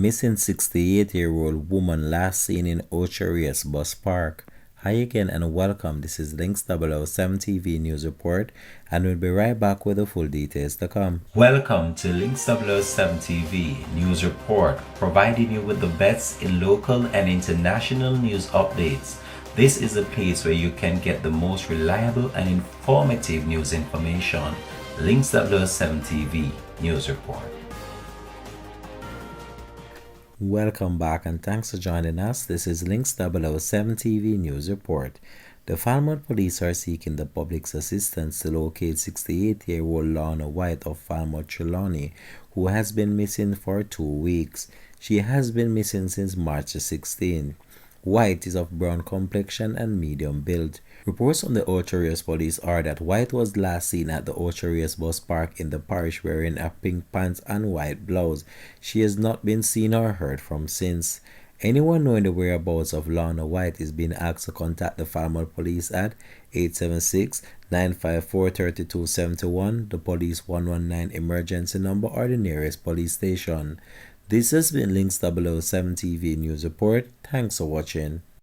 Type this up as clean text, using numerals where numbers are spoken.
Missing 68-year-old woman last seen in Ochi Rios bus park. Hi again and welcome. This is Links 007 TV News Report, and we'll be right back with the full details to come. Welcome to Links 007 TV News Report, providing you with the best in local and international news updates. This is a place where you can get the most reliable and informative news information. Links 007 TV News Report. Welcome back and thanks for joining us. This is Links 007 TV News Report. The Falmouth police are seeking the public's assistance to locate 68-year-old Lorna White of Falmouth, Trelawney, who has been missing for 2 weeks. She has been missing since March 16. White is of brown complexion and medium build. Reports from the Ochi Rios police are that White was last seen at the Ochi Rios bus park in the parish wearing a pink pants and white blouse. She has not been seen or heard from since. Anyone knowing the whereabouts of Lorna White is being asked to contact the Falmouth police at 876-954-3271, the police 119 emergency number, or the nearest police station. This has been Links 007 TV News Report. Thanks for watching.